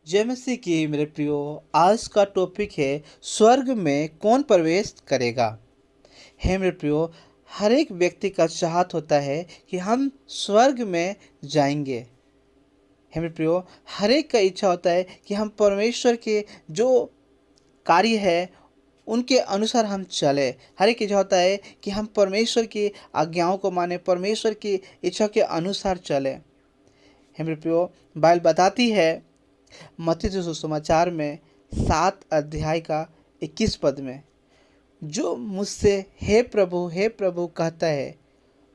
जय मसीह की मेरे प्रियो। आज का टॉपिक है स्वर्ग में कौन प्रवेश करेगा। है मेरे प्रियो, हर एक व्यक्ति का चाहत होता है कि हम स्वर्ग में जाएंगे। है मेरे प्रियो, हर एक का इच्छा होता है कि हम परमेश्वर के जो कार्य है उनके अनुसार हम चले। हर एक इच्छा होता है कि हम परमेश्वर की आज्ञाओं को माने, परमेश्वर की इच्छा के अनुसार चले। है मेरे प्रियो, बाइबल बताती है मत्ती रचित सुसमाचार में 7 अध्याय का 21 पद में, जो मुझसे हे प्रभु कहता है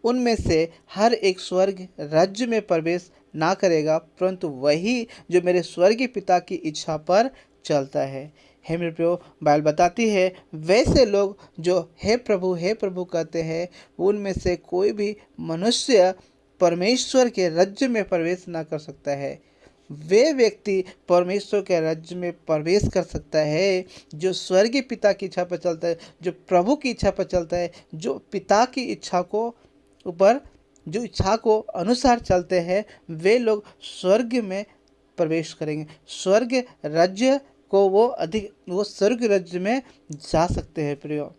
उनमें से हर एक स्वर्ग राज्य में प्रवेश ना करेगा, परंतु वही जो मेरे स्वर्गीय पिता की इच्छा पर चलता है। हे मेरे प्रियो, बाइबल बताती है वैसे लोग जो हे प्रभु कहते हैं उनमें से कोई भी मनुष्य परमेश्वर के राज्य में प्रवेश ना कर सकता है। वे व्यक्ति परमेश्वर के राज्य में प्रवेश कर सकता है जो स्वर्गीय पिता की इच्छा पर चलता है, जो प्रभु की इच्छा पर चलता है, जो पिता की इच्छा को ऊपर जो इच्छा को अनुसार चलते हैं। वे लोग स्वर्ग में प्रवेश करेंगे, स्वर्ग राज्य को वो स्वर्ग राज्य में जा सकते हैं। प्रियो,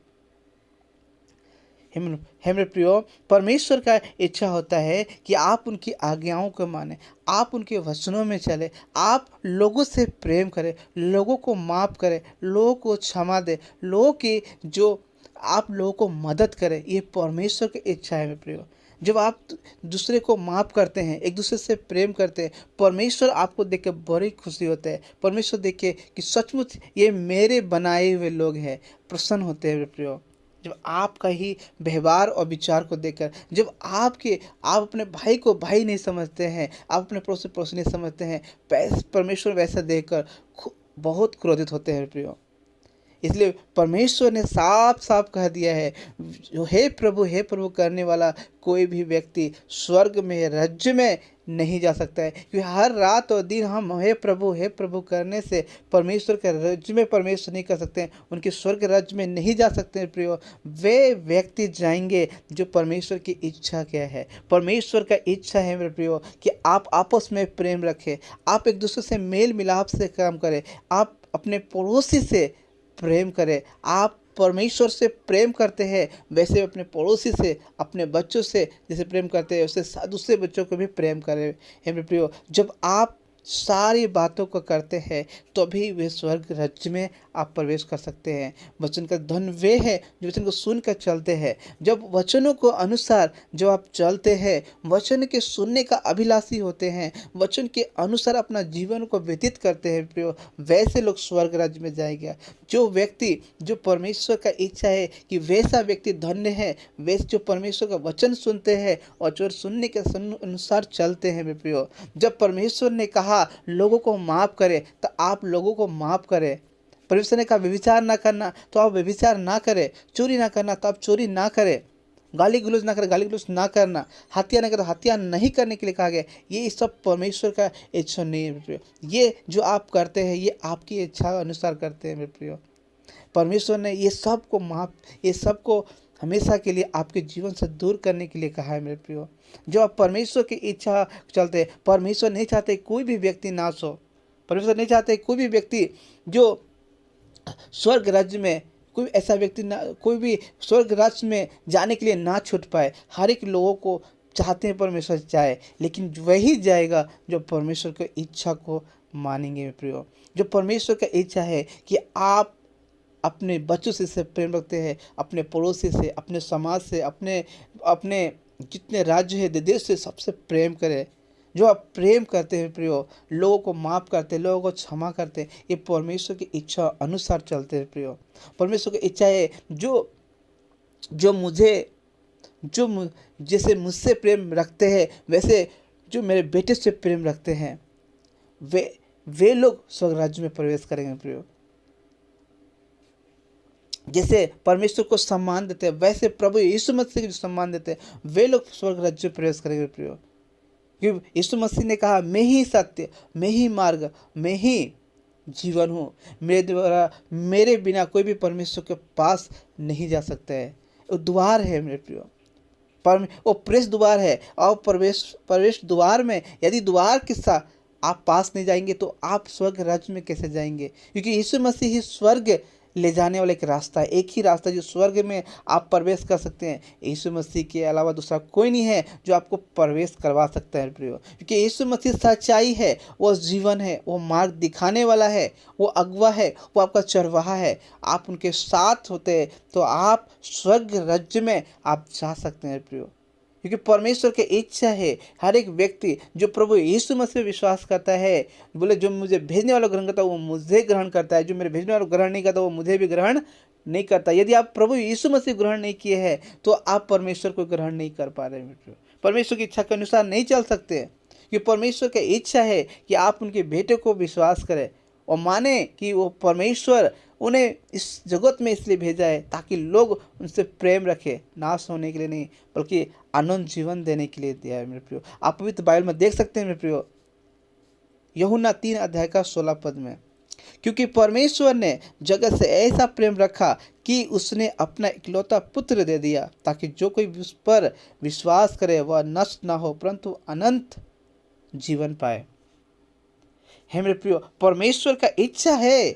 हे मेरे प्रियो, परमेश्वर का इच्छा होता है कि आप उनकी आज्ञाओं को माने, आप उनके वचनों में चले, आप लोगों से प्रेम करें, लोगों को माफ़ करें, लोगों को क्षमा दें, लोगों की जो आप लोगों को मदद करें। ये परमेश्वर की इच्छा है मेरे प्रियो। जब आप दूसरे को माफ़ करते हैं, एक दूसरे से प्रेम करते हैं, परमेश्वर आपको देख के बड़ी खुशी होता है। परमेश्वर देख के कि सचमुच ये मेरे बनाए हुए लोग हैं, प्रसन्न होते हैं मेरे प्रियो। जब आपका ही व्यवहार और विचार को देखकर, जब आप अपने भाई को भाई नहीं समझते हैं, आप अपने पड़ोसी पड़ोसी नहीं समझते हैं, परमेश्वर वैसा देखकर बहुत क्रोधित होते हैं प्रियो। इसलिए परमेश्वर ने साफ साफ कह दिया है, जो हे प्रभु करने वाला कोई भी व्यक्ति स्वर्ग में राज्य में नहीं जा सकता है। क्योंकि हर रात और दिन हम हे प्रभु करने से परमेश्वर के राज्य में प्रवेश नहीं कर सकते हैं, उनके स्वर्ग राज्य में नहीं जा सकते हैं प्रियो। वे व्यक्ति जाएंगे जो परमेश्वर की इच्छा क्या है। परमेश्वर का इच्छा है मेरे प्रियो कि आप आपस में प्रेम रखें, आप एक दूसरे से मेल मिलाप से काम करें, आप अपने पड़ोसी से प्रेम करें। आप परमेश्वर से प्रेम करते हैं वैसे अपने पड़ोसी से, अपने बच्चों से जैसे प्रेम करते हैं वैसे दूसरे बच्चों को भी प्रेम करें। हे मेरे प्रियो, जब आप सारी बातों को करते हैं तभी वे स्वर्ग राज्य में आप प्रवेश कर सकते हैं। वचन का धन वे है जो वचन को सुनकर चलते हैं। जब वचनों को अनुसार जब आप चलते हैं, वचन के सुनने का अभिलाषी होते हैं, वचन के अनुसार अपना जीवन को व्यतीत करते हैं प्रियो, वैसे लोग स्वर्ग राज्य में जाएंगे। जो व्यक्ति जो परमेश्वर का इच्छा है कि वैसा व्यक्ति धन्य है, वैसे जो परमेश्वर का वचन सुनते हैं और जो सुनने के अनुसार चलते हैं मेरे प्रियो। जब परमेश्वर ने कहा लोगों को माफ करे तो आप लोगों को माफ करें। परमेश्वर ने कहा व्यभिचार ना करना तो आप व्यभिचार ना करें, चोरी ना करना तो आप चोरी ना करें, गाली गलौज ना करें, गाली गलौज ना करना, हत्या ना करें, हत्या नहीं करने के लिए कहा गया। ये सब परमेश्वर का इच्छा नहीं है मेरे प्रियो। ये जो आप करते हैं ये आपकी इच्छा अनुसार करते हैं मेरे प्रियो। परमेश्वर ने ये सब को हमेशा के लिए आपके जीवन से दूर करने के लिए कहा है मेरे प्रियो। जो आप परमेश्वर की इच्छा चलते, परमेश्वर नहीं चाहते कोई भी व्यक्ति नाश हो। परमेश्वर नहीं चाहते कोई भी व्यक्ति जो स्वर्ग राज्य में, कोई ऐसा व्यक्ति ना, कोई भी स्वर्ग राज्य में जाने के लिए ना छूट पाए। हर एक लोगों को चाहते हैं परमेश्वर जाए, लेकिन वही जाएगा जो परमेश्वर की इच्छा को मानेंगे मेरे प्रियो। जो परमेश्वर का इच्छा है कि आप अपने बच्चों से प्रेम रखते हैं, अपने पड़ोसी से, अपने समाज से, अपने अपने जितने राज्य है देश से सबसे प्रेम करें। जो आप प्रेम करते हैं प्रियो, लोगों को माफ़ करते हैं, लोगों को क्षमा करते हैं, ये परमेश्वर की इच्छा अनुसार चलते हैं प्रियो। परमेश्वर की इच्छा है जो जो मुझे जैसे मुझसे प्रेम रखते हैं वैसे जो मेरे बेटे से प्रेम रखते हैं वे लोग स्वर्ग राज्य में प्रवेश करेंगे प्रियो। जैसे परमेश्वर को सम्मान देते हैं वैसे प्रभु यीशु मसीह को सम्मान देते हैं, वे लोग स्वर्ग राज्य में प्रवेश करेंगे प्रियो। क्योंकि यीशु मसीह ने कहा मैं ही सत्य, मैं ही मार्ग, मैं ही जीवन हूँ, मेरे बिना कोई भी परमेश्वर के पास नहीं जा सकता है। वो द्वार है मेरे प्रियो, वो प्रवेश द्वार है। और प्रवेश द्वार में यदि द्वार आप पास नहीं जाएंगे तो आप स्वर्ग राज्य में कैसे जाएंगे? क्योंकि यीशु मसीह ही स्वर्ग ले जाने वाला एक रास्ता है, एक ही रास्ता जो स्वर्ग में आप प्रवेश कर सकते हैं। यीशु मसीह के अलावा दूसरा कोई नहीं है जो आपको प्रवेश करवा सकता है प्रियो। क्योंकि यीशु मसीह सच्चाई है, वो जीवन है, वो मार्ग दिखाने वाला है, वो अगुवा है, वो आपका चरवाहा है। आप उनके साथ होते हैं तो आप स्वर्ग राज्य में आप जा सकते हैं प्रियो। क्योंकि परमेश्वर की इच्छा है हर एक व्यक्ति जो प्रभु यीशु मसीह में विश्वास करता है, बोले जो मुझे भेजने वाला ग्रहण करता है वो मुझे ग्रहण करता है, जो मेरे भेजने वाला ग्रहण नहीं करता वो मुझे भी ग्रहण नहीं करता। यदि आप प्रभु यीशु मसीह ग्रहण नहीं किए हैं तो आप परमेश्वर को ग्रहण नहीं कर पा रहे हैं, परमेश्वर की इच्छा के अनुसार नहीं चल सकते हैं। कि परमेश्वर की इच्छा है कि आप उनके बेटे को विश्वास करें और माने कि वो परमेश्वर उन्हें इस जगत में इसलिए भेजा है ताकि लोग उनसे प्रेम रखें, नाश होने के लिए नहीं बल्कि आनंद जीवन देने के लिए दिया है मेरे प्रियो। आप पवित्र बाइबल में देख सकते हैं मेरे प्रियो, यूहन्ना 3 अध्याय का 16 पद में, क्योंकि परमेश्वर ने जगत से ऐसा प्रेम रखा कि उसने अपना इकलौता पुत्र दे दिया ताकि जो कोई उस पर विश्वास करे वह नष्ट ना हो परंतु अनंत जीवन पाए। हे मेरे प्रियो, परमेश्वर का इच्छा है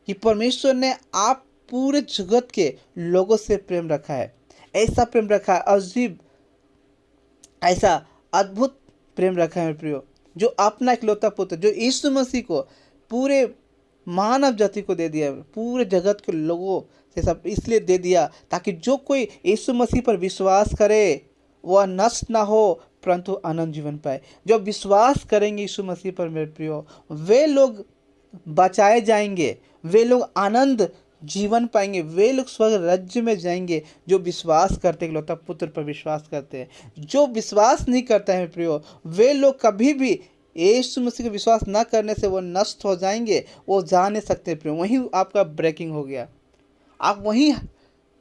कि परमेश्वर ने आप पूरे जगत के लोगों से प्रेम रखा है, ऐसा प्रेम रखा है, अजीब ऐसा अद्भुत प्रेम रखा है मेरे प्रियो, जो अपना इकलौता पुत्र जो यीशु मसीह को पूरे मानव जाति को दे दिया, पूरे जगत के लोगों से सब इसलिए दे दिया ताकि जो कोई यीशु मसीह पर विश्वास करे वह नष्ट ना हो परंतु अनंत जीवन पाए। जो विश्वास करेंगे यीशु मसीह पर मेरे प्रियो, वे लोग बचाए जाएंगे, वे लोग आनंद जीवन पाएंगे, वे लोग स्वर्ग राज्य में जाएंगे जो विश्वास करते हैं, इकलौता पुत्र पर विश्वास करते हैं। जो विश्वास नहीं करता है प्रियो, वे लोग कभी भी यीशु मसीह का विश्वास ना करने से वो नष्ट हो जाएंगे, वो जा नहीं सकते प्रियो। वहीं आपका ब्रेकिंग हो गया, आप वहीं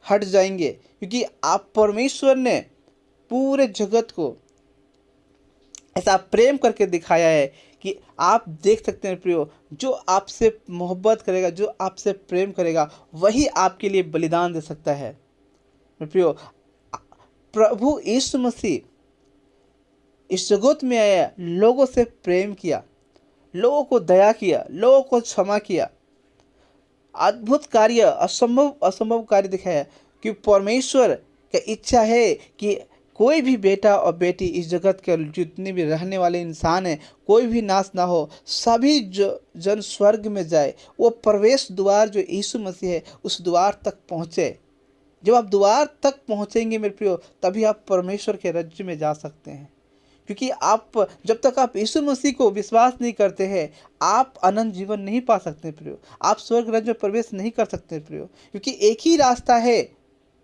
हट जाएंगे। क्योंकि आप परमेश्वर ने पूरे जगत को ऐसा प्रेम करके दिखाया है कि आप देख सकते हैं प्रियो, जो आपसे मोहब्बत करेगा, जो आपसे प्रेम करेगा वही आपके लिए बलिदान दे सकता है प्रियो। प्रभु यीशु मसीह इस जगत में आया, लोगों से प्रेम किया, लोगों को दया किया, लोगों को क्षमा किया, अद्भुत कार्य, असंभव कार्य दिखाया। कि परमेश्वर की इच्छा है कि कोई भी बेटा और बेटी इस जगत के जितने भी रहने वाले इंसान हैं कोई भी नाश ना हो, सभी जन स्वर्ग में जाए। वो प्रवेश द्वार जो यीशु मसीह है उस द्वार तक पहुँचे। जब आप द्वार तक पहुँचेंगे मेरे प्रियो तभी आप परमेश्वर के राज्य में जा सकते हैं। क्योंकि आप जब तक आप यीशु मसीह को विश्वास नहीं करते हैं आप अनंत जीवन नहीं पा सकते प्रियो, आप स्वर्ग राज्य में प्रवेश नहीं कर सकते प्रियो। क्योंकि एक ही रास्ता है,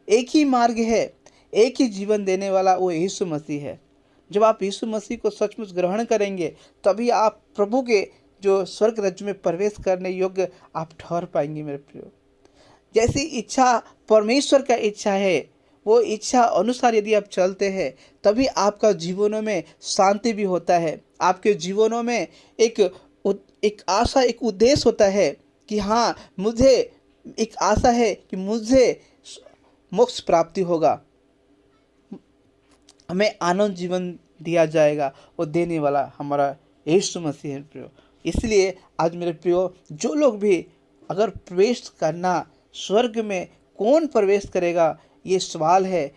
एक ही मार्ग है, एक ही जीवन देने वाला वो यीशु मसीह है। जब आप यीशु मसीह को सचमुच ग्रहण करेंगे तभी आप प्रभु के जो स्वर्ग राज्य में प्रवेश करने योग्य आप ठहर पाएंगे मेरे प्रियो। जैसी इच्छा परमेश्वर का इच्छा है वो इच्छा अनुसार यदि आप चलते हैं तभी आपका जीवनों में शांति भी होता है, आपके जीवनों में एक आशा, एक उद्देश्य होता है कि हाँ मुझे एक आशा है कि मुझे मोक्ष प्राप्ति होगा, हमें आनंद जीवन दिया जाएगा। वो देने वाला हमारा यीशु मसीह है प्रियो। इसलिए आज मेरे प्रियो, जो लोग भी अगर प्रवेश करना स्वर्ग में कौन प्रवेश करेगा ये सवाल है,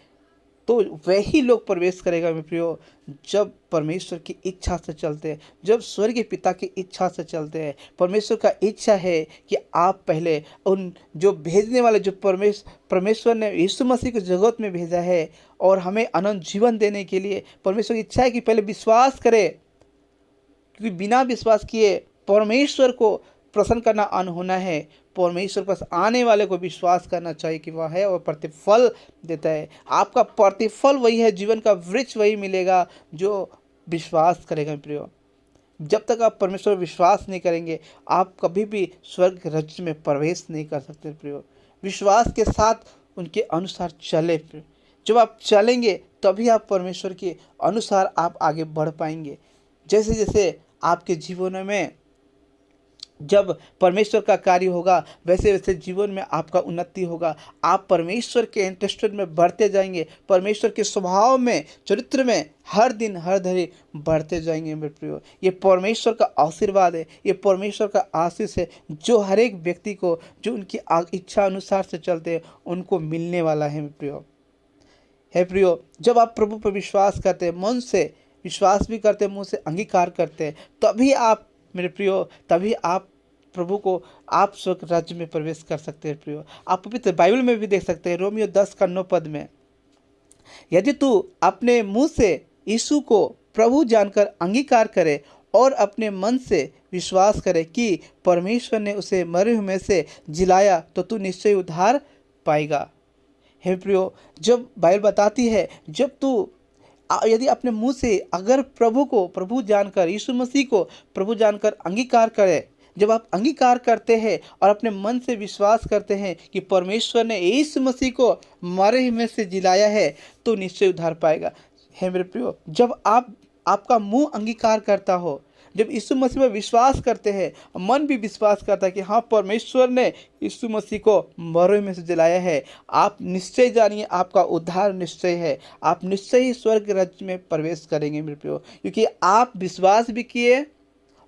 तो वही लोग प्रवेश करेगा मेरे प्रियो जब परमेश्वर की इच्छा से चलते हैं, जब स्वर्गीय पिता की इच्छा से चलते हैं। परमेश्वर का इच्छा है कि आप पहले उन जो भेजने वाले जो परमेश्वर ने यीशु मसीह को जगत में भेजा है और हमें अनंत जीवन देने के लिए परमेश्वर की इच्छा है कि पहले विश्वास करें। क्योंकि बिना विश्वास किए परमेश्वर को प्रसन्न करना अनहोना है। परमेश्वर पास आने वाले को विश्वास करना चाहिए कि वह है और प्रतिफल देता है। आपका प्रतिफल वही है, जीवन का वृक्ष वही मिलेगा जो विश्वास करेगा प्रियो। जब तक आप परमेश्वर पर विश्वास नहीं करेंगे आप कभी भी स्वर्ग राज्य में प्रवेश नहीं कर सकते प्रियो। विश्वास के साथ उनके अनुसार चले प्रियो। जब आप चलेंगे तभी आप परमेश्वर के अनुसार आप आगे बढ़ पाएंगे। जैसे जैसे आपके जीवनों में जब परमेश्वर का कार्य होगा वैसे वैसे जीवन में आपका उन्नति होगा। आप परमेश्वर के इंटरेस्टेड में बढ़ते जाएंगे, परमेश्वर के स्वभाव में, चरित्र में हर दिन हर घड़ी बढ़ते जाएंगे मेरे प्रियो। ये परमेश्वर का आशीर्वाद है, ये परमेश्वर का आशीष है जो हर एक व्यक्ति को, जो उनकी इच्छा अनुसार से चलते हैं, उनको मिलने वाला है मेरे प्रियो। हे प्रियो, जब आप प्रभु पर विश्वास करते हैं, मन से विश्वास भी करते हैं, मुंह से अंगीकार करते हैं, तभी आप मेरे प्रियो, तभी आप प्रभु को, आप स्वर्ग राज्य में प्रवेश कर सकते हैं प्रियो। आप पवित्र बाइबल में भी देख सकते हैं, रोमियो 10:9 में, यदि तू अपने मुंह से यीशु को प्रभु जानकर अंगीकार करे और अपने मन से विश्वास करे कि परमेश्वर ने उसे मरे हुए में से जिलाया, तो तू निश्चय उद्धार पाएगा। हे प्रियो, जब बाइबल बताती है, जब तू यदि अपने मुंह से अगर प्रभु को प्रभु जानकर, यीशु मसीह को प्रभु जानकर अंगीकार करे, जब आप अंगीकार करते हैं और अपने मन से विश्वास करते हैं कि परमेश्वर ने यीशु मसीह को मरे हुए में से जिलाया है, तो निश्चय उद्धार पाएगा। हे मेरे प्रियो, जब आपका मुंह अंगीकार करता हो, जब यीशु मसीह में विश्वास करते हैं, मन भी विश्वास करता है कि हाँ, परमेश्वर ने यीशु मसीह को मरे में से जलाया है, आप निश्चय जानिए आपका उद्धार निश्चय है। आप निश्चय ही स्वर्ग राज्य में प्रवेश करेंगे मेरे प्रियो, क्योंकि आप विश्वास भी किए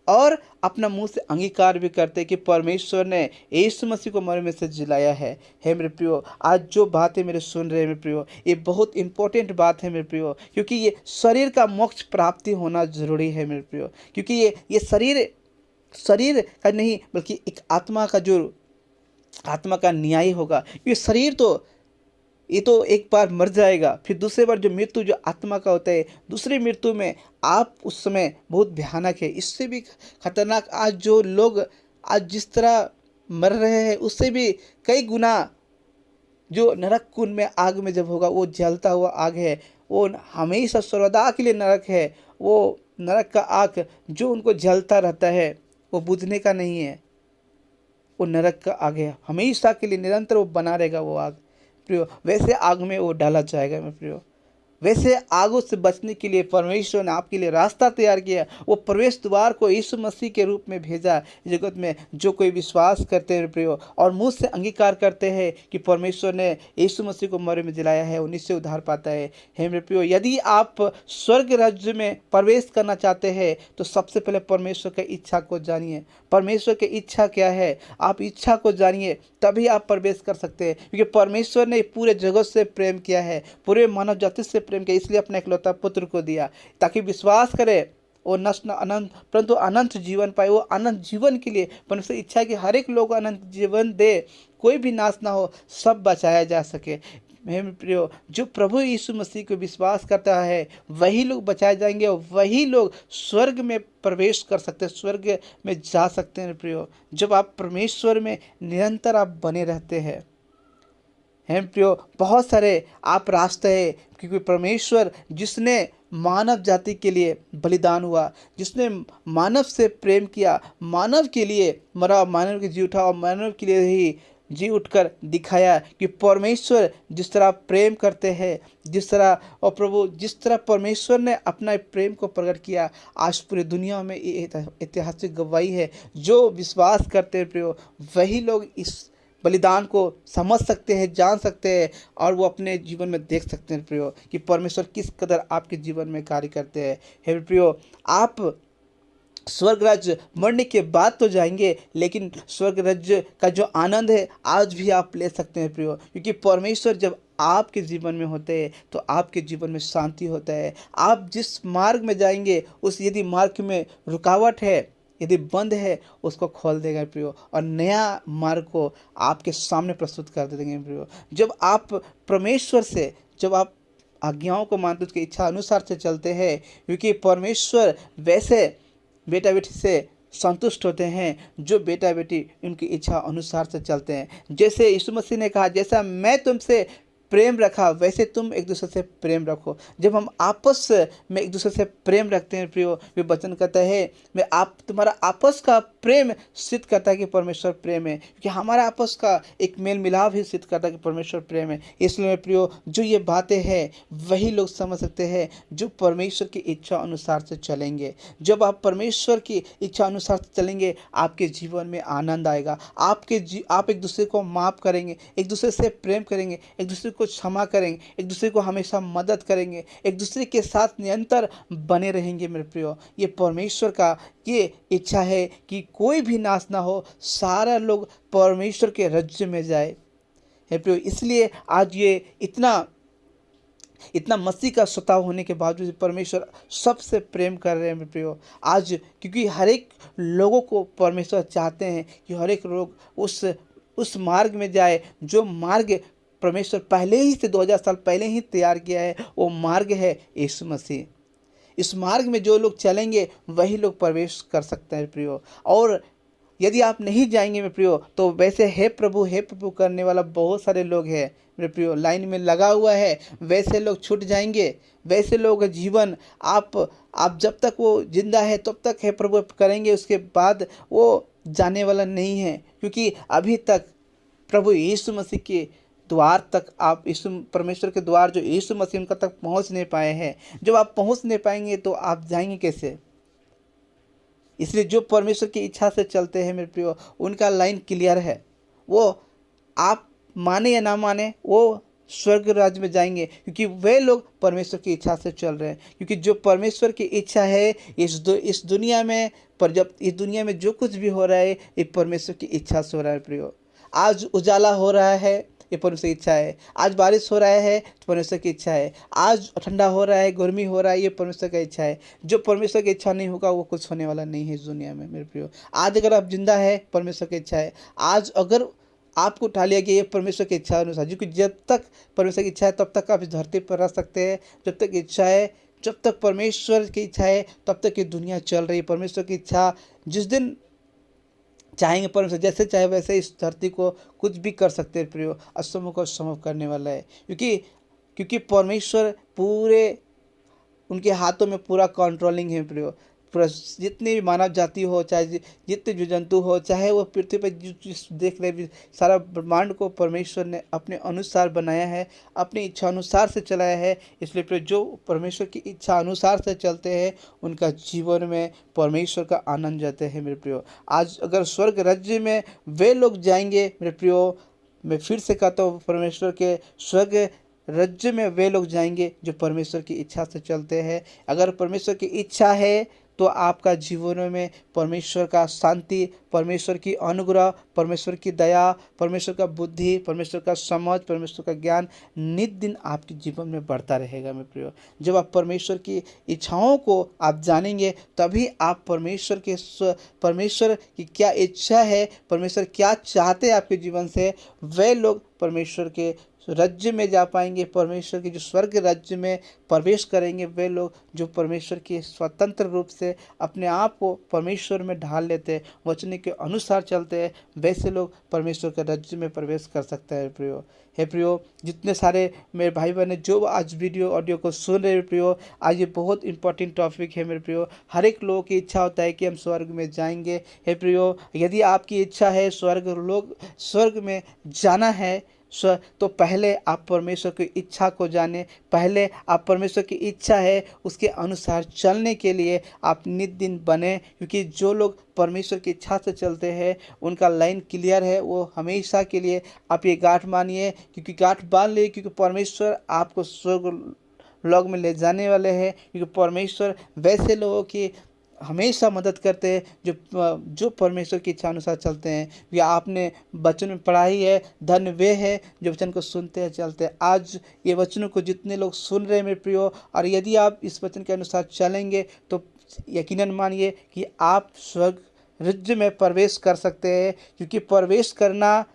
और अपना मुंह से अंगीकार भी करते कि परमेश्वर ने यीशु मसीह को मरे में से जिलाया है। हे मेरे प्रियो, आज जो बातें मेरे सुन रहे हैं मेरे प्रियो, ये बहुत इंपॉर्टेंट बात है मेरे प्रियो, क्योंकि ये शरीर का मोक्ष प्राप्ति होना जरूरी है मेरे प्रियो। क्योंकि ये शरीर का नहीं, बल्कि एक आत्मा का न्याय होगा। ये शरीर ये तो एक बार मर जाएगा, फिर दूसरे बार जो मृत्यु जो आत्मा का होता है, दूसरी मृत्यु में आप उस समय बहुत भयानक है। इससे भी खतरनाक आज जो लोग आज जिस तरह मर रहे हैं, उससे भी कई गुना जो नरक कुंड में आग में जब होगा, वो जलता हुआ आग है, वो हमेशा सर्वदा के लिए नरक है। वो नरक का आग जो उनको जलता रहता है, वो बुझने का नहीं है, वो नरक का आग है, हमेशा के लिए निरंतर वो बना रहेगा वो आग प्रियो। वैसे आग में वो डाला जाएगा मेरे प्रियो। वैसे आगों से बचने के लिए परमेश्वर ने आपके लिए रास्ता तैयार किया। वो प्रवेश द्वार को यीशु मसीह के रूप में भेजा जगत में। जो कोई विश्वास करते हैं प्रियो और मुंह से अंगीकार करते हैं कि परमेश्वर ने यीशु मसीह को मरे में जलाया है, उन्हीं से उद्धार पाता है। हे मेरे प्रियो, यदि आप स्वर्ग राज्य में प्रवेश करना चाहते हैं तो सबसे पहले परमेश्वर की इच्छा को जानिए। परमेश्वर की इच्छा क्या है, आप इच्छा को जानिए, तभी आप प्रवेश कर सकते हैं। क्योंकि परमेश्वर ने पूरे जगत से प्रेम किया है, पूरे मानव जाति से प्रेम किया, इसलिए अपने इकलौता पुत्र को दिया ताकि विश्वास करे वो नष्ट न अनंत परंतु अनंत जीवन पाए। वो अनंत जीवन के लिए परमेश्वर इच्छा है कि हर एक लोग अनंत जीवन दे, कोई भी नाश ना हो, सब बचाया जा सके। मेरे प्रियो, जो प्रभु यीशु मसीह को विश्वास करता है वही लोग बचाए जाएंगे और वही लोग स्वर्ग में प्रवेश कर सकते हैं, स्वर्ग में जा सकते हैं प्रियो। जब आप परमेश्वर में निरंतर आप बने रहते हैं प्रियो, बहुत सारे आप रास्ते हैं। क्योंकि परमेश्वर जिसने मानव जाति के लिए बलिदान हुआ, जिसने मानव से प्रेम किया, मानव के लिए मरा, मानव के जी उठा और मानव के लिए ही जी उठकर दिखाया कि परमेश्वर जिस तरह प्रेम करते हैं, जिस तरह और प्रभु जिस तरह परमेश्वर ने अपना प्रेम को प्रकट किया, आज पूरी दुनिया में ऐतिहासिक गवाही है। जो विश्वास करते हैं प्रियो, वही लोग इस बलिदान को समझ सकते हैं, जान सकते हैं और वो अपने जीवन में देख सकते हैं प्रियो कि परमेश्वर किस कदर आपके जीवन में कार्य करते हैं। हे प्रियो, आप स्वर्ग राज्य मरने के बाद तो जाएंगे, लेकिन स्वर्ग राज्य का जो आनंद है आज भी आप ले सकते हैं प्रियो। क्योंकि परमेश्वर जब आपके जीवन में होते हैं तो आपके जीवन में शांति होता है। आप जिस मार्ग में जाएंगे, उस यदि मार्ग में रुकावट है, यदि बंद है, उसको खोल देगा प्रियो और नया मार्ग को आपके सामने प्रस्तुत कर देंगे प्रियो। जब आप परमेश्वर से, जब आप आज्ञाओं को मानते, उसकी इच्छा अनुसार से चलते हैं, क्योंकि परमेश्वर वैसे बेटा बेटी से संतुष्ट होते हैं जो बेटा बेटी उनकी इच्छा अनुसार से चलते हैं। जैसे यीशु मसीह ने कहा, जैसा मैं तुमसे प्रेम रखा वैसे तुम एक दूसरे से प्रेम रखो। जब हम आपस में एक दूसरे से प्रेम रखते हैं प्रियो, वे वचन कहता है मैं आप तुम्हारा आपस का प्रेम सिद्ध करता है कि परमेश्वर प्रेम है, क्योंकि हमारा आपस का एक मेल मिलाप ही सिद्ध करता है कि परमेश्वर प्रेम है। इसलिए प्रियो जो ये बातें हैं वही लोग समझ सकते हैं जो परमेश्वर की इच्छा अनुसार से चलेंगे। जब आप परमेश्वर की इच्छा अनुसार से चलेंगे आपके जीवन में आनंद आएगा। आप एक दूसरे को माफ़ करेंगे, एक दूसरे से प्रेम करेंगे, एक दूसरे को क्षमा करेंगे, एक दूसरे को हमेशा मदद करेंगे, एक दूसरे के साथ निरंतर बने रहेंगे। मेरे प्रियो ये परमेश्वर का ये इच्छा है कि कोई भी नाश ना हो, सारा लोग परमेश्वर के राज्य में जाए। हे प्रियो इसलिए आज ये इतना मसीह का स्वभाव होने के बावजूद परमेश्वर सबसे प्रेम कर रहे हैं मेरे प्रियो आज, क्योंकि हर एक लोगों को परमेश्वर चाहते हैं कि हर एक लोग उस मार्ग में जाए जो मार्ग परमेश्वर पहले ही से 2000 साल पहले ही तैयार किया है। वो मार्ग है यीशु मसीह। इस मार्ग में जो लोग चलेंगे वही लोग प्रवेश कर सकते हैं प्रियो। और यदि आप नहीं जाएंगे मेरे प्रियो तो वैसे हे प्रभु करने वाला बहुत सारे लोग हैं मेरे प्रियो, लाइन में लगा हुआ है, वैसे लोग छूट जाएंगे। वैसे लोग जीवन आप जब तक वो जिंदा है तब तक हे प्रभु करेंगे, उसके बाद वो जाने वाला नहीं है, क्योंकि अभी तक प्रभु यीशु मसीह के द्वार तक आप परमेश्वर के द्वार जो यीशु मसीह उनका तक पहुंच नहीं पाए हैं। जब आप पहुंच नहीं पाएंगे तो आप जाएंगे कैसे? इसलिए जो परमेश्वर की इच्छा से चलते हैं मेरे प्रियो उनका लाइन क्लियर है। वो आप माने या ना माने वो स्वर्ग राज्य में जाएंगे, क्योंकि वे लोग परमेश्वर की इच्छा से चल रहे हैं। क्योंकि जो परमेश्वर की इच्छा है इस दुनिया में, पर जब इस दुनिया में जो कुछ भी हो रहा है ये परमेश्वर की इच्छा से हो रहा है प्रियो। आज उजाला हो रहा है ये परमेश्वर की इच्छा है, आज बारिश हो रहा है तो परमेश्वर की इच्छा है, आज ठंडा हो रहा है गर्मी हो रहा है ये परमेश्वर की इच्छा है। जो परमेश्वर की इच्छा नहीं होगा वो कुछ होने वाला नहीं है इस दुनिया में मेरे प्रियो। आज अगर आप जिंदा है परमेश्वर की इच्छा है, आज अगर आपको उठा लिया गया ये परमेश्वर की इच्छा अनुसार, क्योंकि जब तक परमेश्वर की इच्छा है तब तक आप इस धरती पर रह सकते हैं। जब तक इच्छा है, जब तक परमेश्वर की इच्छा है तब तक ये दुनिया चल रही है। परमेश्वर की इच्छा जिस दिन चाहेंगे परमेश्वर जैसे चाहे वैसे इस धरती को कुछ भी कर सकते हैं प्रियो, असंभव को संभव करने वाला है। क्योंकि परमेश्वर पूरे उनके हाथों में पूरा कंट्रोलिंग है प्रियो। पूरा जितनी भी मानव जाति हो, चाहे जितने जो जंतु हो, चाहे वो पृथ्वी पर जो देख रहे सारा ब्रह्मांड को परमेश्वर ने अपने अनुसार बनाया है, अपनी इच्छा अनुसार से चलाया है। इसलिए प्रियो जो परमेश्वर की इच्छा अनुसार से चलते हैं उनका जीवन में परमेश्वर का आनंद जाते हैं मेरे प्रियो। आज अगर स्वर्ग राज्य में वे लोग जाएंगे मेरे प्रियो, मैं फिर से कहता हूँ परमेश्वर के स्वर्ग राज्य में वे लोग जाएंगे जो परमेश्वर की इच्छा से चलते हैं। अगर परमेश्वर की इच्छा है तो आपका जीवनों में परमेश्वर का शांति, परमेश्वर की अनुग्रह, परमेश्वर की दया, परमेश्वर का बुद्धि, परमेश्वर का समझ, परमेश्वर का ज्ञान नित दिन आपके जीवन में बढ़ता रहेगा मेरे प्रियो। जब आप परमेश्वर की इच्छाओं को आप जानेंगे तभी आप परमेश्वर की क्या इच्छा है, परमेश्वर क्या चाहते हैं आपके जीवन से, वे लोग परमेश्वर के राज्य में जा पाएंगे। परमेश्वर के जो स्वर्ग राज्य में प्रवेश करेंगे वे लोग जो परमेश्वर की स्वतंत्र रूप से अपने आप को परमेश्वर में ढाल लेते हैं, वचन के अनुसार चलते हैं, वैसे लोग परमेश्वर के राज्य में प्रवेश कर सकते हैं प्रियो। हे प्रियो जितने सारे मेरे भाई बहन जो आज वीडियो ऑडियो को सुन रहे प्रियो, आज ये बहुत इंपॉर्टेंट टॉपिक है मेरे प्रियो। हर एक लोगों की इच्छा होता है कि हम स्वर्ग में जाएंगे। हे प्रियो यदि आपकी इच्छा है स्वर्ग में जाना है तो पहले आप परमेश्वर की इच्छा को जाने, पहले आप परमेश्वर की इच्छा है उसके अनुसार चलने के लिए आप नित दिन बने। क्योंकि जो लोग परमेश्वर की इच्छा से चलते हैं उनका लाइन क्लियर है, वो हमेशा के लिए आप ये गांठ मानिए, क्योंकि गांठ बांध लिए, क्योंकि परमेश्वर आपको स्वर्ग लोक में ले जाने वाले हैं। क्योंकि परमेश्वर वैसे लोगों की हमेशा मदद करते हैं जो परमेश्वर की इच्छा अनुसार चलते हैं। या आपने वचन में पढ़ा ही है, धन्य वे हैं जो वचन को सुनते हैं चलते हैं। आज ये वचनों को जितने लोग सुन रहे हैं मेरे प्रियो, और यदि आप इस वचन के अनुसार चलेंगे तो यकीनन मानिए कि आप स्वर्ग राज्य में प्रवेश कर सकते हैं। क्योंकि प्रवेश करना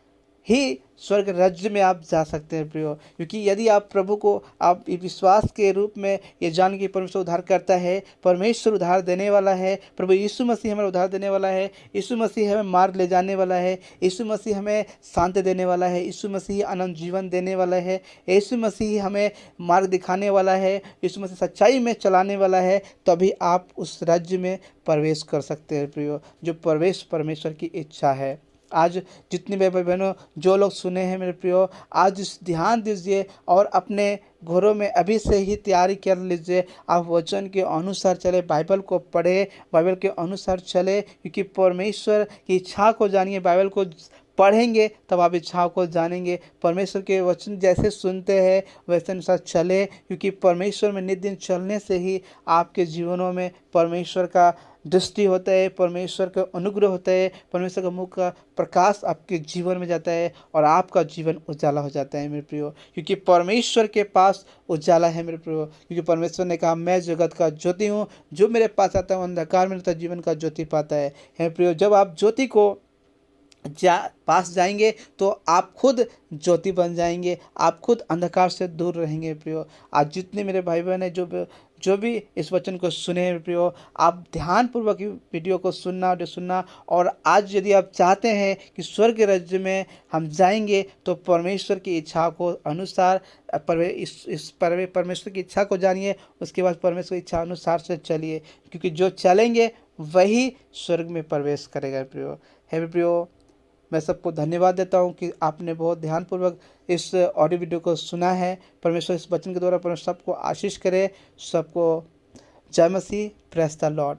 ही स्वर्ग राज्य में आप जा सकते हैं प्रियो। क्योंकि यदि आप प्रभु को आप विश्वास के रूप में ये जान के परमेश्वर उद्धार करता है, परमेश्वर उद्धार देने वाला है, प्रभु यीशु मसीह हमें उद्धार देने वाला है, यीशु मसीह हमें मार्ग ले जाने वाला है, यीशु मसीह हमें शांति देने वाला है, यीशु मसीह अनंत जीवन देने वाला है, यीशु मसीह हमें मार्ग दिखाने वाला है, यीशु मसीह सच्चाई में चलाने वाला है, तभी आप उस राज्य में प्रवेश कर सकते हैं प्रियो, जो प्रवेश परमेश्वर की इच्छा है। आज जितने भाई बहनों जो लोग सुने हैं मेरे प्रियो, आज ध्यान दीजिए और अपने घरों में अभी से ही तैयारी कर लीजिए। आप वचन के अनुसार चले, बाइबल को पढ़े, बाइबल के अनुसार चले, क्योंकि परमेश्वर की इच्छा को जानिए। बाइबल को पढ़ेंगे तब आप इच्छाओं को जानेंगे। परमेश्वर के वचन जैसे सुनते हैं वैसे अनुसार चले, क्योंकि परमेश्वर में नित दिन चलने से ही आपके जीवनों में परमेश्वर का दृष्टि होता है, परमेश्वर का अनुग्रह होता है, परमेश्वर का मुख का प्रकाश आपके जीवन में जाता है और आपका जीवन उजाला हो जाता है मेरे प्रियो। क्योंकि परमेश्वर के पास उजाला है मेरे प्रियो, क्योंकि परमेश्वर ने कहा मैं जगत का ज्योति हूँ, जो मेरे पास आता है अंधकार में रहता जीवन का ज्योति पाता है। हे प्रियो, जब आप ज्योति को पास जाएंगे तो आप खुद ज्योति बन जाएंगे, आप खुद अंधकार से दूर रहेंगे प्रियो। आज जितने मेरे भाई बहन हैं जो भी इस वचन को सुने हैं प्रियो, आप ध्यानपूर्वक वीडियो को सुनना और आज यदि आप चाहते हैं कि स्वर्ग राज्य में हम जाएंगे तो परमेश्वर की इच्छा को अनुसार परमेश्वर की इच्छा को जानिए, उसके बाद परमेश्वर की इच्छा अनुसार से चलिए, क्योंकि जो चलेंगे वही स्वर्ग में प्रवेश करेगा प्रियो। हे प्रियो, मैं सबको धन्यवाद देता हूं कि आपने बहुत ध्यानपूर्वक इस ऑडियो वीडियो को सुना है। परमेश्वर इस वचन के द्वारा परमेश्वर सबको आशीष करे। सबको जय मसीह, प्रेज़ द लॉर्ड।